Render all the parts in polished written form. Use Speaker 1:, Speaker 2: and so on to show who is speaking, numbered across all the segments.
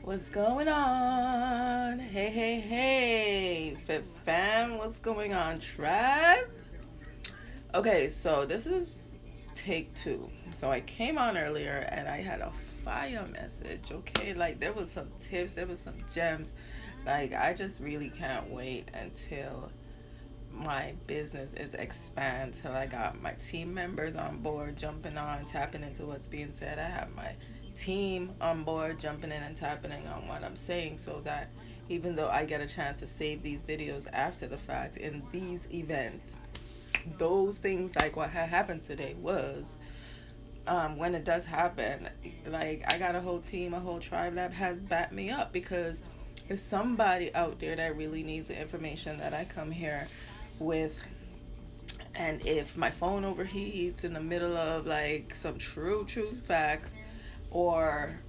Speaker 1: What's going on? Hey, hey, hey, Fit Fam, what's going on, Tribe? Okay, so this is take two. So I came on earlier and I had a fire message, okay? Like, there was some tips, there was some gems. Like, I just really can't wait until my business is expand till I got my team members on board, jumping on, tapping into what's being said. I have my team on board, jumping in and tapping in on what I'm saying, so that even though I get a chance to save these videos after the fact in these events, those things like what had happened today was when it does happen, like I got a whole team, a whole tribe that has backed me up because there's somebody out there that really needs the information that I come here with. And if my phone overheats in the middle of like some true facts, or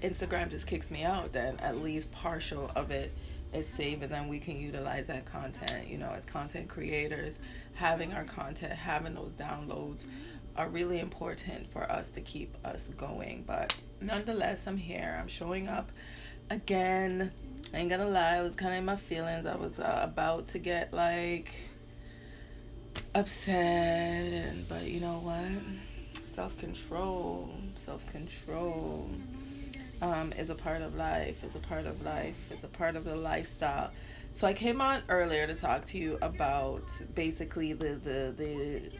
Speaker 1: Instagram just kicks me out, then at least partial of it is saved, and then we can utilize that content. As content creators, having our content, having those downloads are really important for us to keep us going. But nonetheless, I'm here. I'm showing up again. I ain't gonna lie, I was kind of in my feelings. I was about to get like upset, and but you know what? Self control is a part of life. Is a part of life. Is a part of the lifestyle. So I came on earlier to talk to you about basically the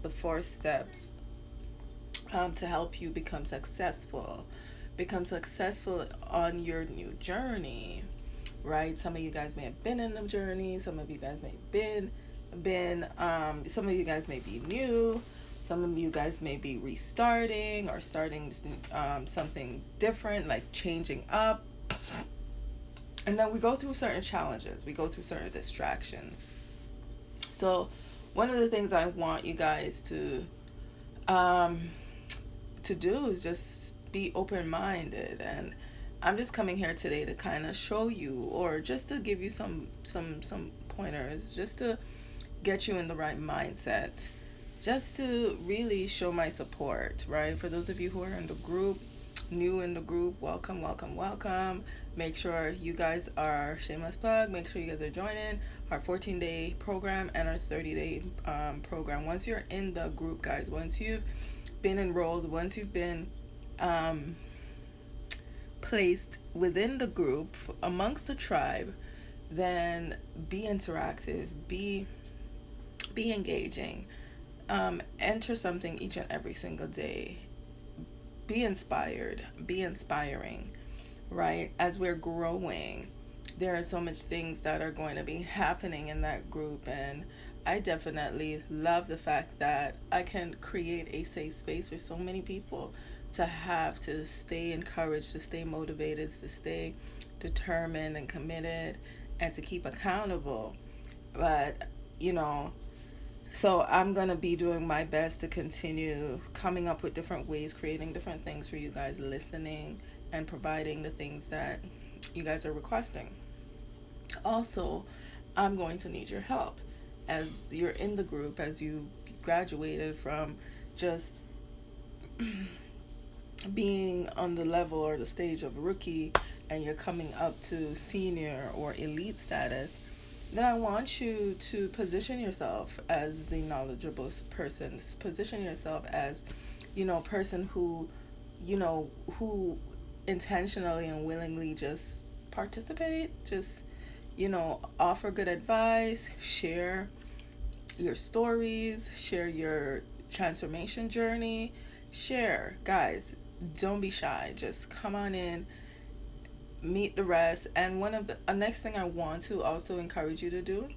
Speaker 1: 4 steps to help you become successful on your new journey, right? Some of you guys may have been in the journey. Some of you guys may have been some of you guys may be new. Some of you guys may be restarting or starting something different, like changing up. And then we go through certain challenges, we go through certain distractions. So one of the things I want you guys um, to do is just be open minded. And I'm just coming here today to kind of show you, or just to give you some pointers, just to get you in the right mindset, just to really show my support, right? For those of you who are in the group, new in the group, welcome, welcome, welcome. Make sure you guys are, shameless plug, make sure you guys are joining our 14-day program and our 30-day program. Once you're in the group, guys, once you've been enrolled, once you've been placed within the group amongst the tribe, then be interactive, be engaging, enter something each and every single day, be inspired, be inspiring, right? As we're growing, there are so much things that are going to be happening in that group, and I definitely love the fact that I can create a safe space for so many people to stay encouraged, to stay motivated, to stay determined and committed, and to keep accountable. But, you know, so I'm going to be doing my best to continue coming up with different ways, creating different things for you guys, listening and providing the things that you guys are requesting. Also, I'm going to need your help as you're in the group, as you graduated from just being on the level or the stage of rookie, and you're coming up to senior or elite status. Then I want you to position yourself as the knowledgeable person. Position yourself as, person who intentionally and willingly just participate, just, offer good advice, share your stories, share your transformation journey, share. Guys, don't be shy. Just come on in, meet the rest. And one of the next thing I want to also encourage you to do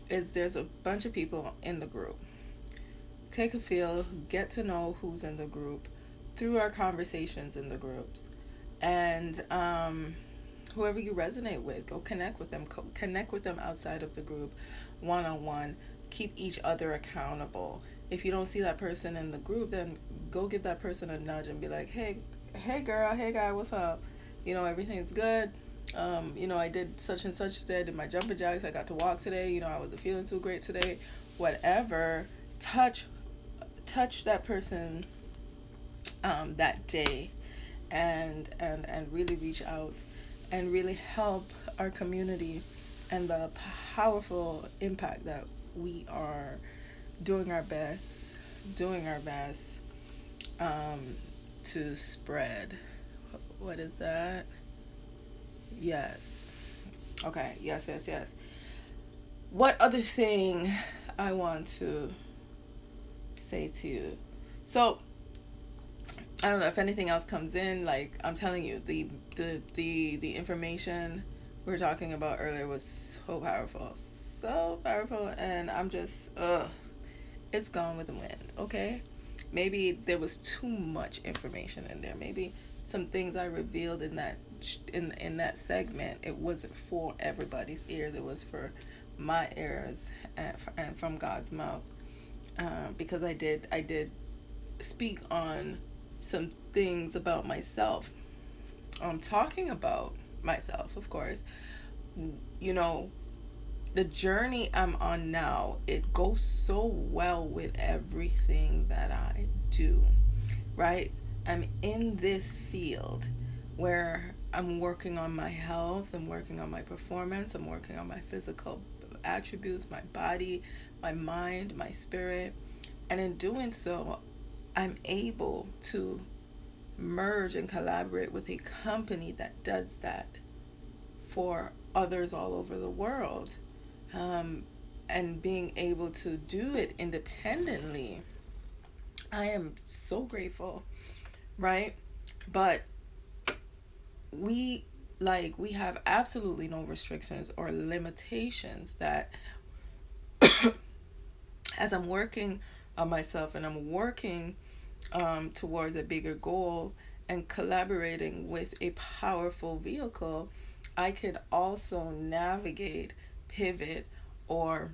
Speaker 1: is, there's a bunch of people in the group. Take a feel, get to know who's in the group through our conversations in the groups. And whoever you resonate with, go connect with them. Connect with them outside of the group, one on one. Keep each other accountable. If you don't see that person in the group, then go give that person a nudge and be like, hey girl, hey guy, what's up? Everything's good. I did such and such today. I did my jumping jacks. I got to walk today. I wasn't feeling too great today. Whatever. Touch that person that day, and really reach out and really help our community, and the powerful impact that we are doing our best doing our best um, to spread. What is that? Yes. Okay. Yes, yes, yes. What other thing I want to say to you? So, I don't know if anything else comes in. Like I'm telling you, the information we were talking about earlier was so powerful, and I'm just it's gone with the wind. Okay, maybe there was too much information in there. Maybe some things I revealed in that segment, it wasn't for everybody's ears. It was for my ears, and from God's mouth, because I did speak on some things about myself. I'm talking about myself, of course. You know, the journey I'm on now, it goes so well with everything that I do, right? I'm in this field where I'm working on my health, I'm working on my performance, I'm working on my physical attributes, my body, my mind, my spirit. And in doing so, I'm able to merge and collaborate with a company that does that for others all over the world. Um, and being able to do it independently, I am so grateful, right? But we we have absolutely no restrictions or limitations that as I'm working on myself and I'm working towards a bigger goal and collaborating with a powerful vehicle, I could also navigate, pivot, or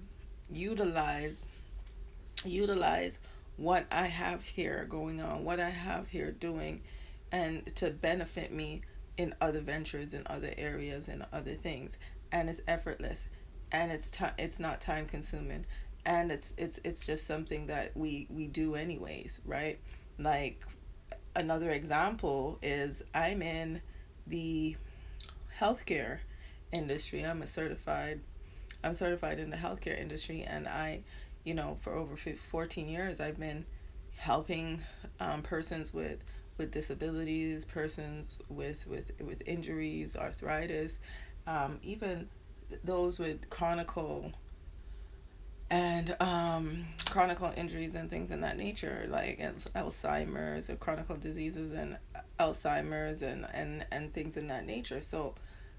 Speaker 1: utilize utilize what I have here going on, what I have here doing, and to benefit me in other ventures, in other areas, in other things. And it's effortless, and it's not time consuming, and it's just something that we do anyways, right? Like another example is I'm in the healthcare industry. I'm certified in the healthcare industry, and for over 14 years, I've been helping persons with disabilities, persons with injuries, arthritis, even those with chronic injuries and things in that nature, like Alzheimer's or chronic diseases and Alzheimer's and things in that nature. So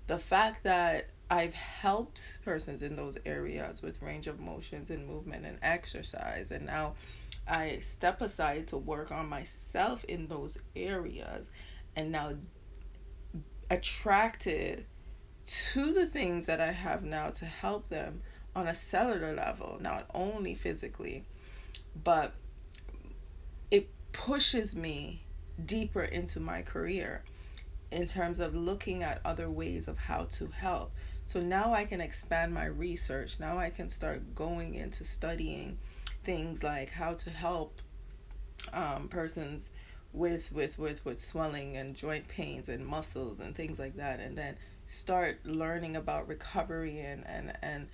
Speaker 1: the fact that I've helped persons in those areas with range of motions and movement and exercise, and now I step aside to work on myself in those areas, and now attracted to the things that I have now to help them on a cellular level, not only physically, but it pushes me deeper into my career in terms of looking at other ways of how to help. So now I can expand my research. Now I can start going into studying things like how to help persons with swelling and joint pains and muscles and things like that, and then start learning about recovery and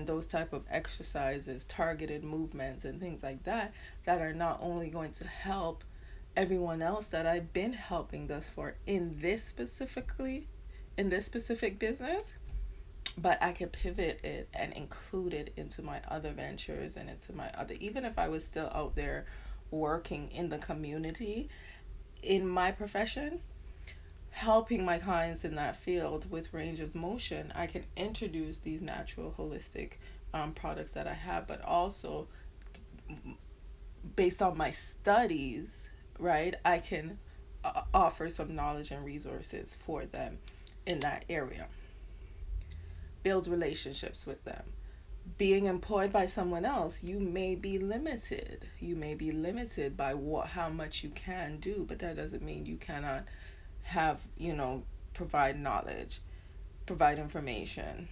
Speaker 1: those type of exercises, targeted movements and things like that, that are not only going to help everyone else that I've been helping thus far in this specific business, but I can pivot it and include it into my other ventures and into my other, even if I was still out there working in the community in my profession, helping my clients in that field with range of motion, I can introduce these natural holistic products that I have, but also based on my studies, right, I can offer some knowledge and resources for them in that area, build relationships with them. Being employed by someone else, you may be limited. You may be limited by how much you can do, but that doesn't mean you cannot have, provide knowledge, provide information,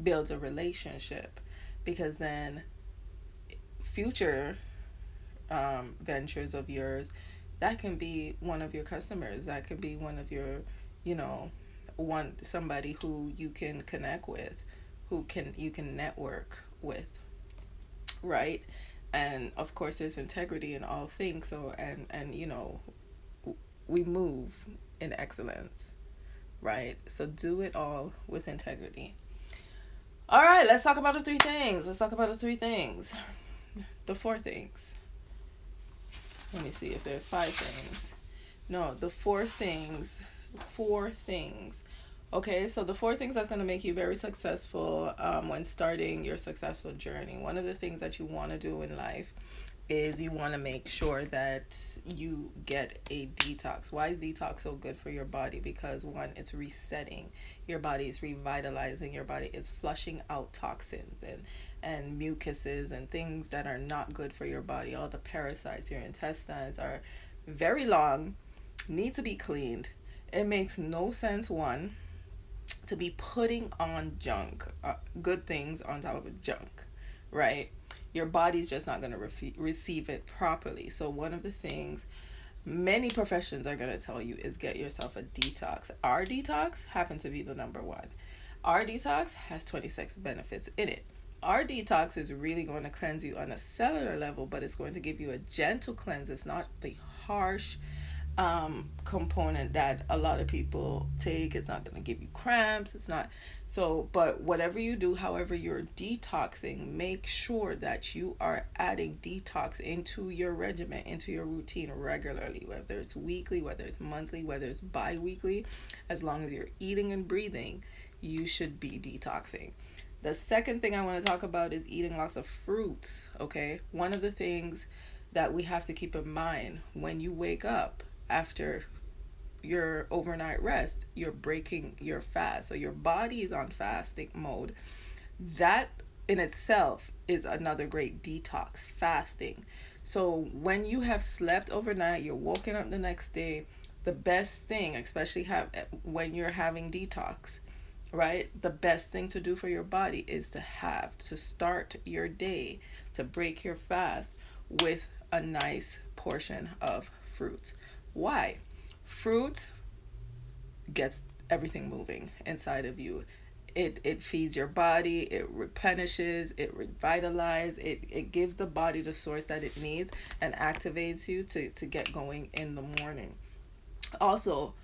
Speaker 1: build a relationship, because then future ventures of yours, that can be one of your customers. That could be one of your, you know, one somebody who you can connect with, who can you can network with, right? And of course, there's integrity in all things. So and we move in excellence, right? So do it all with integrity. All right, let's talk about the three things. Let's talk about the three things. The four things. Let me see if there's five things. No, the four things. Four things. Okay, so the four things that's going to make you very successful when starting your successful journey. One of the things that you want to do in life is you want to make sure that you get a detox. Why is detox so good for your body? Because one, it's resetting. Your body is revitalizing. Your body is flushing out toxins and mucuses and things that are not good for your body. All the parasites, your intestines are very long, need to be cleaned. It makes no sense, one, to be putting on junk, good things on top of junk, right? Your body's just not going to receive it properly. So, one of the things many professions are going to tell you is get yourself a detox. Our detox happens to be the number one. Our detox has 26 benefits in it. Our detox is really going to cleanse you on a cellular level, but it's going to give you a gentle cleanse. It's not the harsh component that a lot of people take. It's not going to give you cramps. It's not. So, but whatever you do, however you're detoxing, make sure that you are adding detox into your regimen, into your routine regularly, whether it's weekly, whether it's monthly, whether it's bi-weekly. As long as you're eating and breathing, you should be detoxing. The second thing I want to talk about is eating lots of fruits, okay? One of the things that we have to keep in mind when you wake up after your overnight rest, you're breaking your fast. So your body is on fasting mode. That in itself is another great detox, fasting. So when you have slept overnight, you're woken up the next day, the best thing, especially when you're having detox, right? The best thing to do for your body is to start your day, to break your fast with a nice portion of fruit. Why? Fruit gets everything moving inside of you. It feeds your body, it replenishes, it revitalizes, it gives the body the source that it needs and activates you to get going in the morning. Also,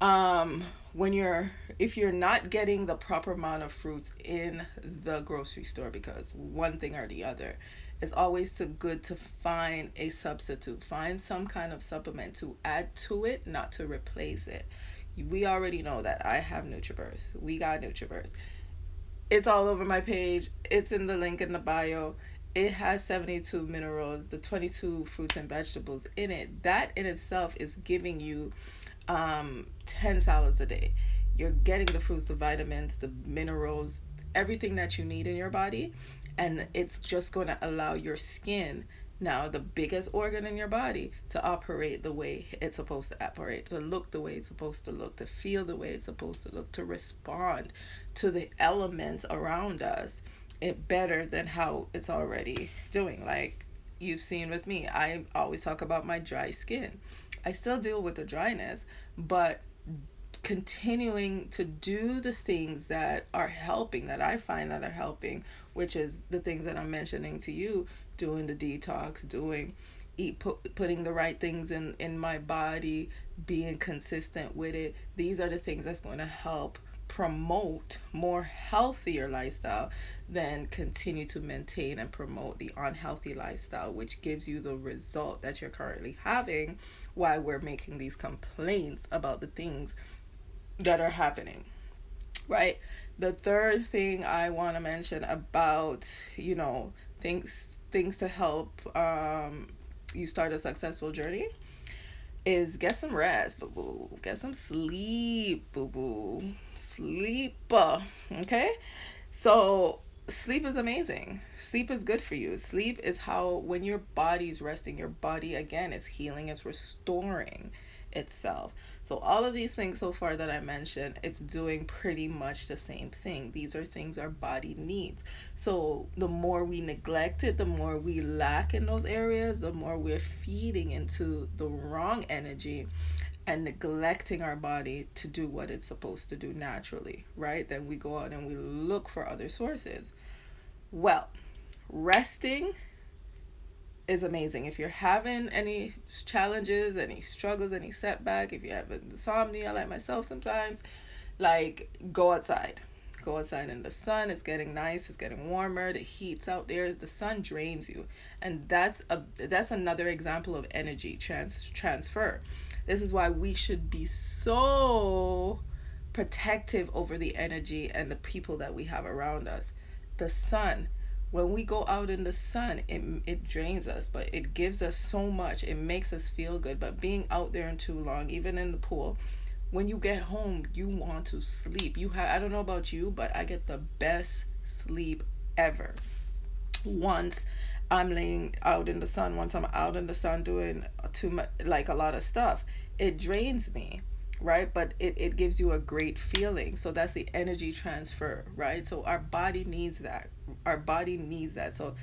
Speaker 1: if you're not getting the proper amount of fruits in the grocery store, because one thing or the other, it's always good to find a substitute, find some kind of supplement to add to it, not to replace it. We already know that. I have Nutriverse. We got Nutriverse. It's all over my page. It's in the link in the bio. It has 72 minerals, the 22 fruits and vegetables in it. That in itself is giving you 10 salads a day. You're getting the fruits, the vitamins, the minerals, everything that you need in your body. And it's just going to allow your skin, now the biggest organ in your body, to operate the way it's supposed to operate, to look the way it's supposed to look, to feel the way it's supposed to look, to respond to the elements around us it better than how it's already doing. Like you've seen with me, I always talk about my dry skin. I still deal with the dryness, but continuing to do the things that are helping, that I find that are helping, which is the things that I'm mentioning to you, doing the detox, putting the right things in my body, being consistent with it. These are the things that's going to help promote more healthier lifestyle than continue to maintain and promote the unhealthy lifestyle, which gives you the result that you're currently having while we're making these complaints about the things that are happening, right? The third thing I want to mention about, things to help you start a successful journey is get some rest, boo boo. Get some sleep, boo boo. Sleep, okay? So, sleep is amazing. Sleep is good for you. Sleep is how, when your body's resting, your body again is healing, is restoring. itself. So all of these things so far that I mentioned, it's doing pretty much the same thing. These are things our body needs. So the more we neglect it, the more we lack in those areas, the more we're feeding into the wrong energy and neglecting our body to do what it's supposed to do naturally, right? Then we go out and we look for other sources. Well, resting is amazing. If you're having any challenges, any struggles, any setback, if you have insomnia like myself sometimes, like go outside. Go outside in the sun. It's getting nice. It's getting warmer. The heat's out there. The sun drains you, and that's another example of energy transfer. This is why we should be so protective over the energy and the people that we have around us. The sun, when we go out in the sun, it drains us, but it gives us so much. It makes us feel good. But being out there too long, even in the pool, when you get home, you want to sleep. I don't know about you, but I get the best sleep ever. Once I'm laying out in the sun, once I'm out in the sun doing too much, like a lot of stuff, it drains me, right? But it gives you a great feeling. So that's the energy transfer, right? So our body needs that. Our body needs that. So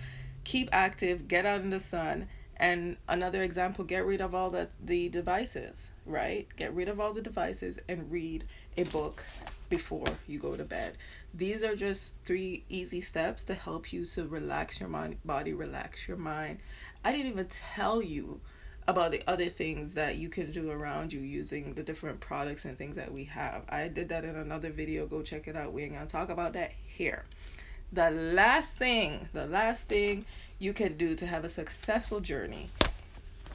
Speaker 1: keep active, get out in the sun. And another example, get rid of all the devices, right? Get rid of all the devices and read a book before you go to bed. These are just 3 easy steps to help you to relax your body, relax your mind. I didn't even tell you about the other things that you can do around you using the different products and things that we have. I did that in another video. Go check it out. We ain't gonna talk about that here. The last thing you can do to have a successful journey,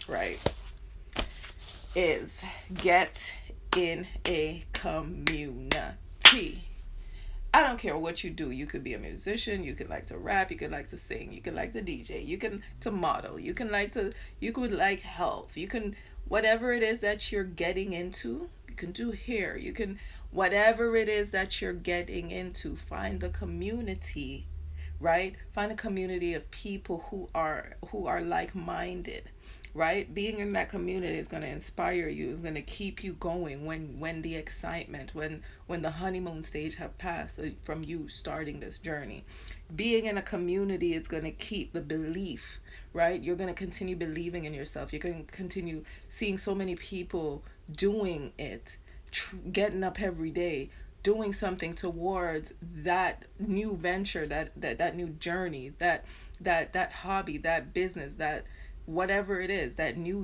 Speaker 1: right, is get in a community. I don't care what you do. You could be a musician, you could like to rap, you could like to sing, you could like to DJ, you can to model, you could like health, you can, whatever it is that you're getting into, you can do hair, you can, whatever it is that you're getting into, find the community, right? Find a community of people who are like-minded, right? Being in that community is going to inspire you, is going to keep you going when the excitement, when the honeymoon stage have passed from you starting this journey. Being in a community is going to keep the belief, right? You're going to continue believing in yourself. You're going to continue seeing so many people doing it, getting up every day, doing something towards that new venture, that new journey, that hobby, that business, that whatever it is, that new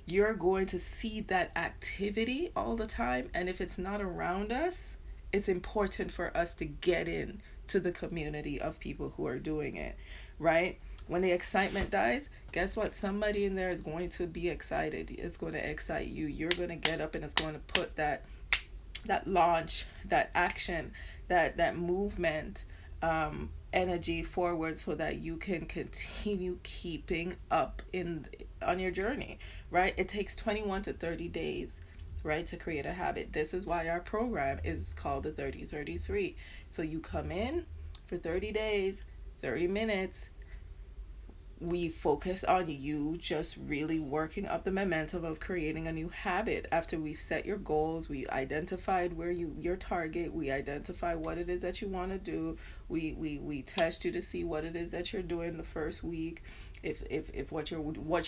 Speaker 1: you're going to see that activity all the time. And if it's not around us, it's important for us to get in to the community of people who are doing it, right? When the excitement dies, guess what? Somebody in there is going to be excited. It's going to excite you. You're going to get up and it's going to put that launch, that action, that movement, energy forward so that you can continue keeping up on your journey, right? It takes 21 to 30 days, right, to create a habit. This is why our program is called the 30-33. So you come in for 30 days, 30 minutes. We focus on you just really working up the momentum of creating a new habit. After we've set your goals, we identified where your target, we identify what it is that you want to do. We test you to see what it is that you're doing the first week. If what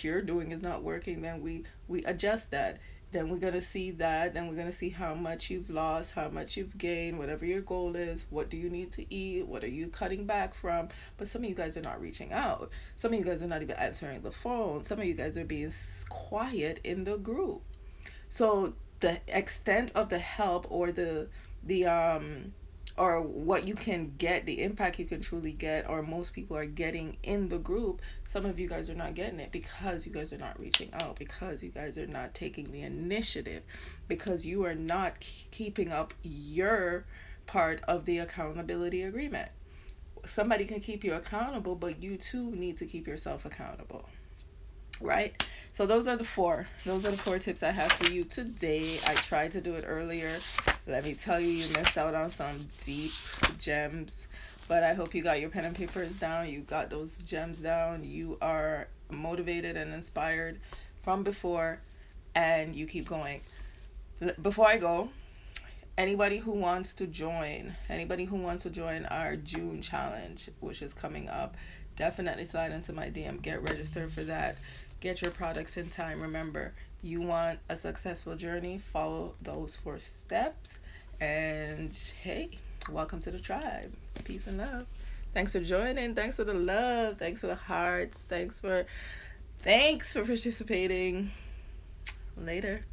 Speaker 1: you're doing is not working, then we adjust that. Then we're going to see that. Then we're going to see how much you've lost, how much you've gained, whatever your goal is. What do you need to eat? What are you cutting back from? But some of you guys are not reaching out. Some of you guys are not even answering the phone. Some of you guys are being quiet in the group. So the extent of the help or the or what you can get, the impact you can truly get, or most people are getting in the group, some of you guys are not getting it because you guys are not reaching out, because you guys are not taking the initiative, because you are not keeping up your part of the accountability agreement. Somebody can keep you accountable, but you too need to keep yourself accountable. Right? So those are the four tips I have for you today. I tried to do it earlier. Let me tell you, you missed out on some deep gems, but I hope you got your pen and papers down. You got those gems down. You are motivated and inspired from before, and you keep going. Before I go, anybody who wants to join our June challenge, which is coming up, definitely slide into my DM. Get registered for that. Get your products in time. Remember, you want a successful journey, follow those 4 steps. And hey, welcome to the tribe. Peace and love. Thanks for joining. Thanks for the love. Thanks for the hearts. Thanks for participating. Later.